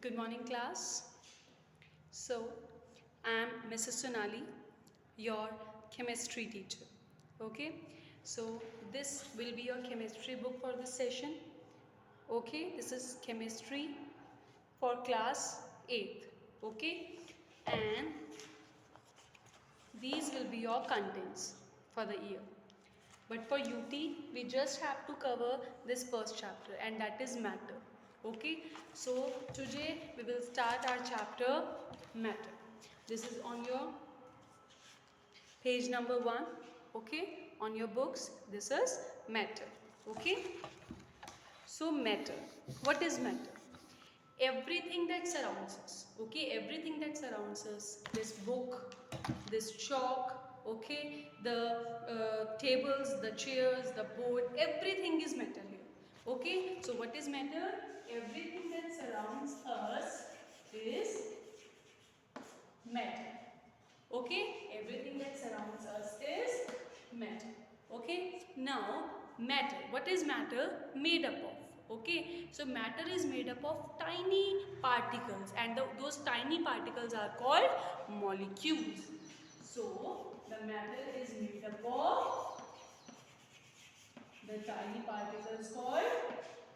Good morning, class. So, I am Mrs. Sonali, your chemistry teacher. Okay, so this will be your chemistry book for this session. Okay, this is chemistry for class 8th. Okay, and these will be your contents for the year. But for UT, we just have to cover this first chapter, and that is matter. Okay, so today we will start our chapter matter. This is on your page number 1. Okay, on your books, this is matter. Okay, so matter. What is matter? Everything that surrounds us. Okay, everything that surrounds us. This book, this chalk, okay, the tables, the chairs, the board, everything is matter here. Okay, so what is matter? Everything that surrounds us is matter. Okay, everything that surrounds us is matter. Okay, now matter. What is matter made up of? Okay, so matter is made up of tiny particles, and those tiny particles are called molecules. So the matter is made up of the tiny particles called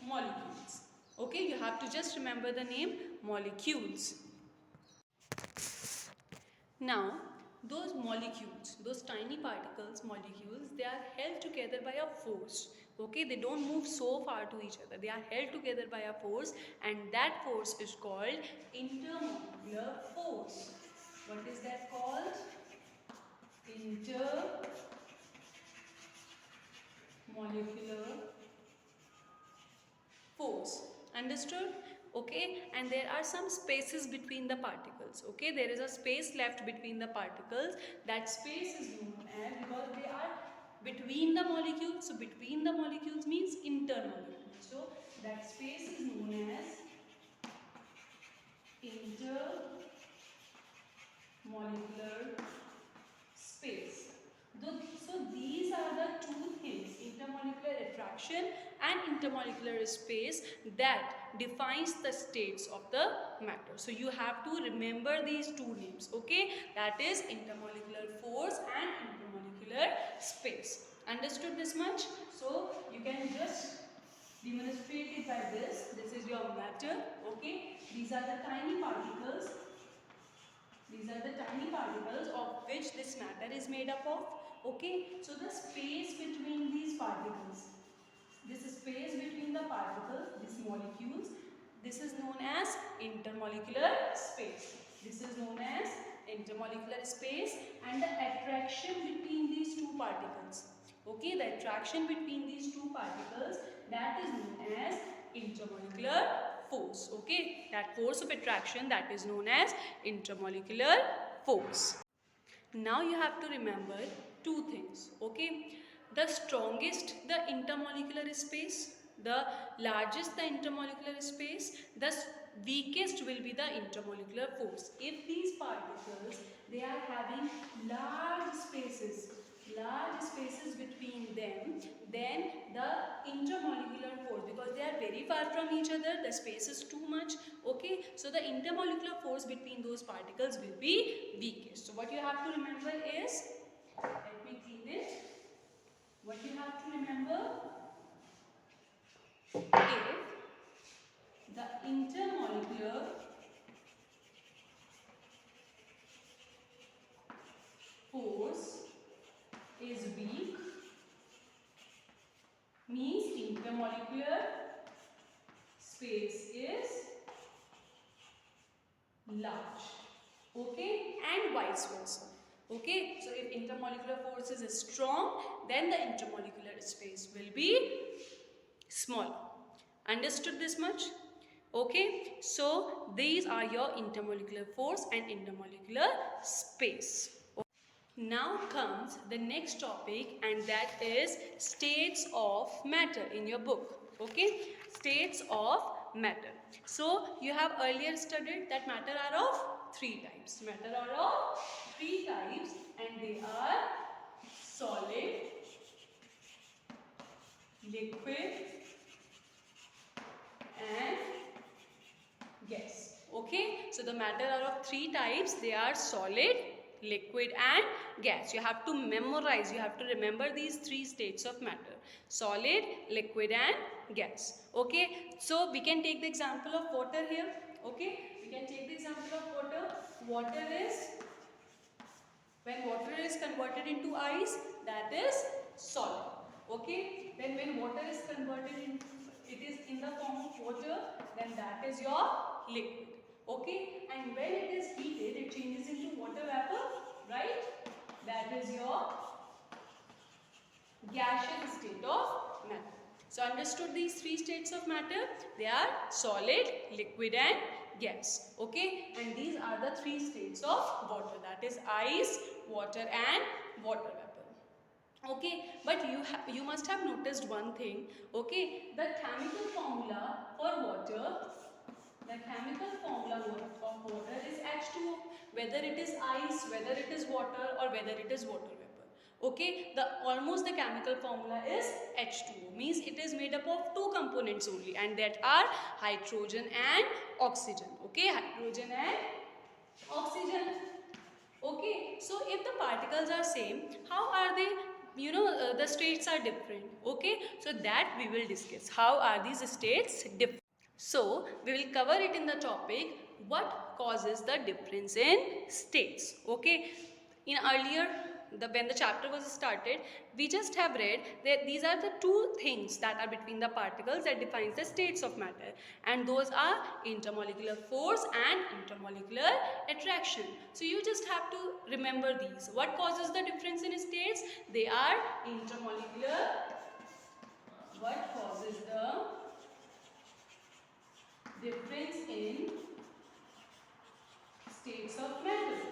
molecules. Okay, you have to just remember the name molecules. Now, those molecules, those tiny particles, molecules, they are held together by a force. Okay, they don't move so far to each other. They are held together by a force, and that force is called intermolecular force. What is that called? Intermolecular force. Understood? Okay, and there are some spaces between the particles. Okay, there is a space left between the particles. That space is known as, because they are between the molecules, so between the molecules means intermolecular. So that space is known as intermolecular space. So these are the two things, intermolecular attraction and intermolecular space, that defines the states of the matter. So you have to remember these two names, okay? That is intermolecular force and intermolecular space. Understood this much? So you can just demonstrate it by this. This is your matter, okay? These are the tiny particles. These are the tiny particles of which this matter is made up of. Okay, so the space between these particles, this space between the particles, these molecules, this is known as intermolecular space. This is known as intermolecular space, and the attraction between these two particles. Okay, the attraction between these two particles, that is known as intermolecular force. Okay, that force of attraction, that is known as intermolecular force. Now you have to remember two things. Okay, the strongest the intermolecular space, the largest the intermolecular space, the weakest will be the intermolecular force. If these particles, they are having large spaces between them, then the intermolecular force, because they are very far from each other, the space is too much. Okay, so the intermolecular force between those particles will be weakest. So what you have to remember is, let me clean it. What you have to remember, if the intermolecular force is weak, means intermolecular space is large. Okay, and vice versa. Okay, so if intermolecular force is strong, then the intermolecular space will be small. Understood this much? Okay, so these are your intermolecular force and intermolecular space. Now comes the next topic, and that is states of matter in your book. Okay, states of matter. So you have earlier studied that matter are of three types. Matter are of three types, and they are solid, liquid, and gas. Okay, so the matter are of three types. They are solid, liquid and gas. You have to memorize, you have to remember these three states of matter: solid, liquid and gas. Okay, so we can take the example of water here. Okay, we can take the example of water. Water is, when water is converted into ice, that is solid. Okay, then when water is converted in, it is in the form of water, then that is your liquid. Okay, and when it is heated, it changes into water vapor, right? That is your gaseous state of matter. So understood these three states of matter? They are solid, liquid and gas. Okay, and these are the three states of water, that is ice, water and water vapor. Okay, but you must have noticed one thing. Okay, the chemical formula for water, the chemical formula of water is H2O, whether it is ice, whether it is water or whether it is water vapor. Okay, the almost the chemical formula is H2O, means it is made up of two components only, and that are hydrogen and oxygen. Okay, hydrogen and oxygen. Okay, so if the particles are same, how are they, the states are different. Okay, so that we will discuss, how are these states different. So we will cover it in the topic, what causes the difference in states. Okay, in earlier, when the chapter was started, we just have read that these are the two things that are between the particles that defines the states of matter, and those are intermolecular force and intermolecular attraction. So you just have to remember these. What causes the difference in states? They are intermolecular. What causes the difference in states of matter?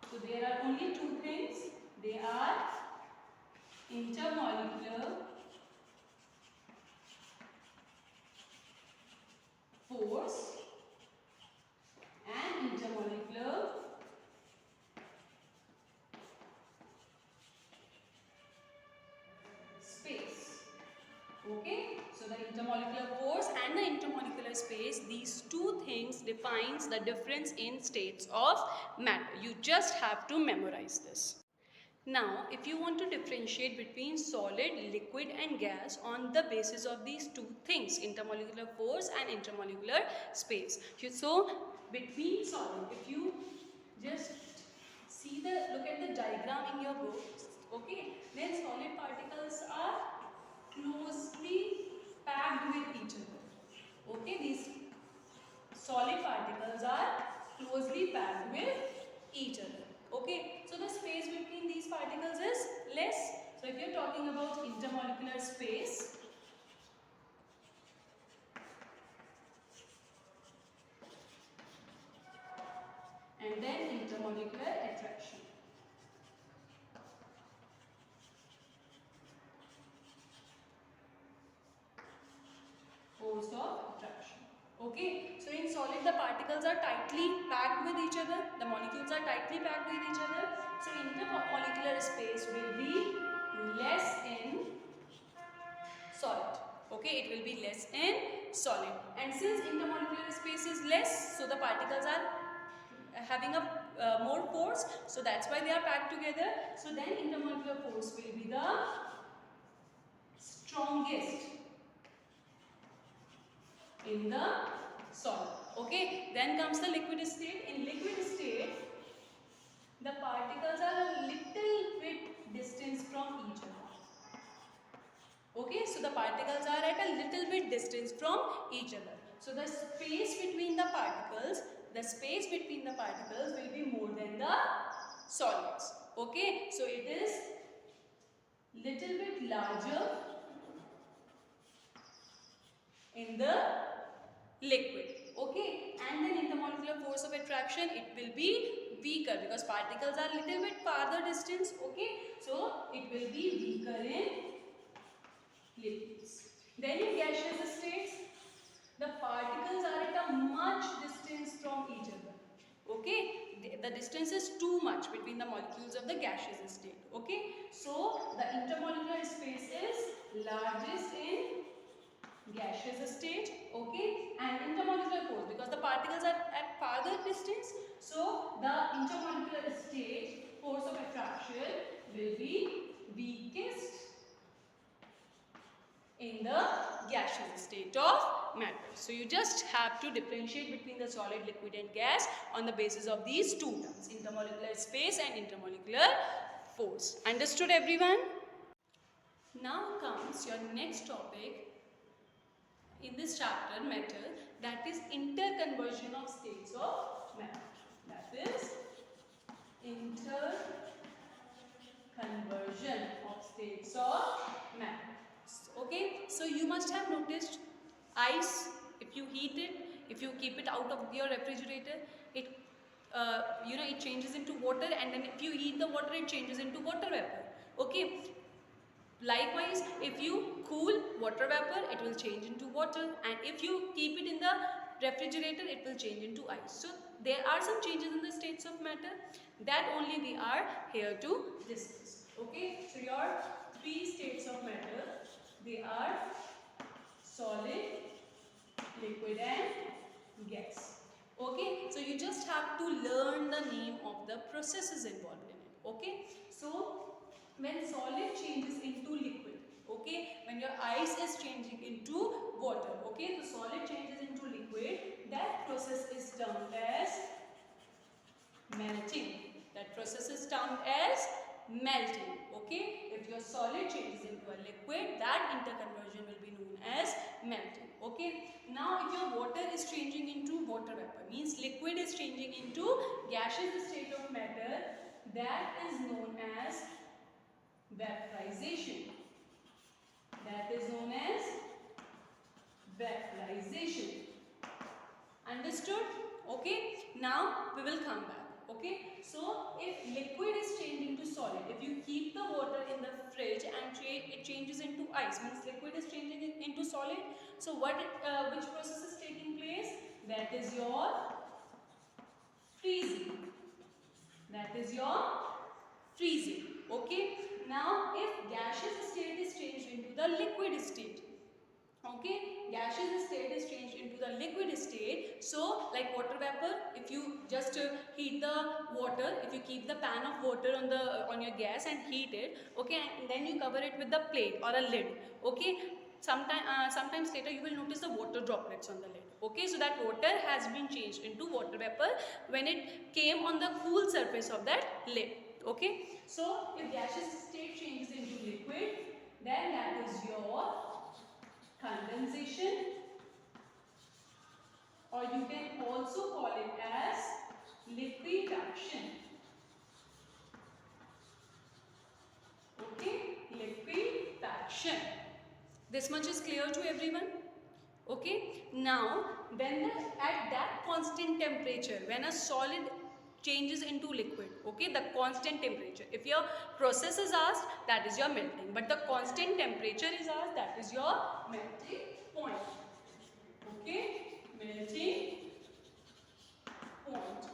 So there are only two things. They are intermolecular force and intermolecular space. Okay, so the intermolecular force and the intermolecular space, these two things defines the difference in states of matter. You just have to memorize this. Now, if you want to differentiate between solid, liquid and gas on the basis of these two things, intermolecular force and intermolecular space. So, between solid, if you just look at the diagram in your book, okay, then solid particles are closely packed with each other. Okay, these solid particles are closely packed with each other. Okay, so the space between these particles is less. So if you're talking about intermolecular space, and then intermolecular attraction. Force of attraction. Okay, so in solid the particles are tightly packed with each other, the molecules are tightly packed with each other. So intermolecular space will be less in solid. Okay, it will be less in solid. And since intermolecular space is less, so the particles are having a more force, so that's why they are packed together. So then intermolecular force will be the strongest in the solid. Okay, then comes the liquid state. In liquid state, the particles are a little bit distance from each other. Okay, so the particles are at a little bit distance from each other. So the space between the particles, will be more than the solids. Okay, so it is little bit larger in the liquid. Okay, and then intermolecular force of attraction, it will be weaker because particles are little bit farther distance. Okay, so it will be weaker in liquids. Then in gaseous states, the particles are at a much distance from each other. Okay, the distance is too much between the molecules of the gaseous state. Okay, so the intermolecular space is largest in gaseous state. Okay, particles are at farther distance, so the intermolecular state force of attraction will be weakest in the gaseous state of matter. So you just have to differentiate between the solid, liquid and gas on the basis of these two terms, intermolecular space and intermolecular force. Understood everyone? Now comes your next topic in this chapter, matter, that is interconversion of states of matter. That is interconversion of states of matter. Okay, so you must have noticed ice, if you heat it, if you keep it out of your refrigerator, it it changes into water, and then if you heat the water, it changes into water vapor. Okay, likewise, if you cool water vapor, it will change into water, and if you keep it in the refrigerator, it will change into ice. So there are some changes in the states of matter that only we are here to discuss. Okay, so your three states of matter, they are solid, liquid and gas. Okay, so you just have to learn the name of the processes involved in it. Okay, so when solid changes into liquid, okay, when your ice is changing into water, okay, the solid changes into liquid, that process is termed as melting. That process is termed as melting. Okay, if your solid changes into a liquid, that interconversion will be known as melting. Okay, now if your water is changing into water vapor, means liquid is changing into gaseous state of matter, that is known as vaporization. That is known as vaporization. Understood? Okay, now we will come back. Okay, so if liquid is changing to solid, if you keep the water in the fridge and it changes into ice, means liquid is changing into solid. So which process is taking place? That is your freezing. That is your freezing. Okay, now if gaseous state is changed into the liquid state, okay, gaseous state is changed into the liquid state. So like water vapor, if you just heat the water, if you keep the pan of water on your gas and heat it, okay, and then you cover it with the plate or a lid, okay, sometimes later you will notice the water droplets on the lid. Okay, so that water has been changed into water vapor when it came on the cool surface of that lid. Okay, so if gaseous state changes into liquid, then that is your condensation, or you can also call it as liquefaction. Okay, liquefaction. This much is clear to everyone? Okay, now at that constant temperature, when a solid changes into liquid, okay, the constant temperature, if your process is asked, that is your melting, but the constant temperature is asked, that is your melting point. Okay, melting point.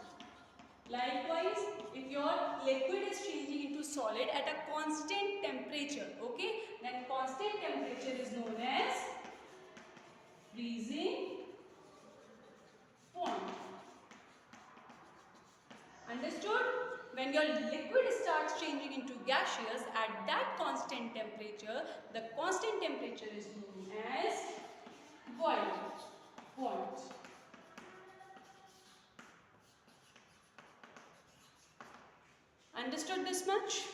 Likewise, if your liquid is changing into solid at a constant temperature, okay, then constant temperature is known as freezing point. Understood? When your liquid starts changing into gaseous at that constant temperature, the constant temperature is known as boiling point. Understood this much?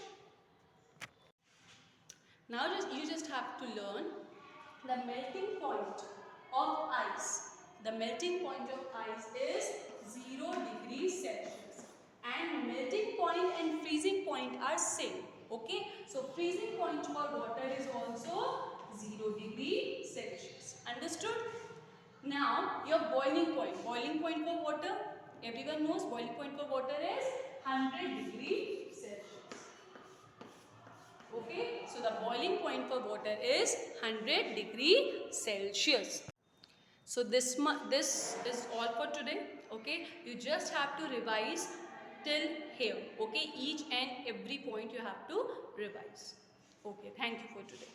Now you just have to learn the melting point of ice. The melting point of ice is 0 degrees Celsius, and melting point and freezing point are same. Okay, so freezing point for water is also 0 degrees Celsius. Understood? Now your boiling point for water, everyone knows boiling point for water is 100 degrees Celsius. Okay, so the boiling point for water is 100 degrees Celsius. So this is all for today. Okay, you just have to revise till here. Okay, each and every point you have to revise. Okay, thank you for today.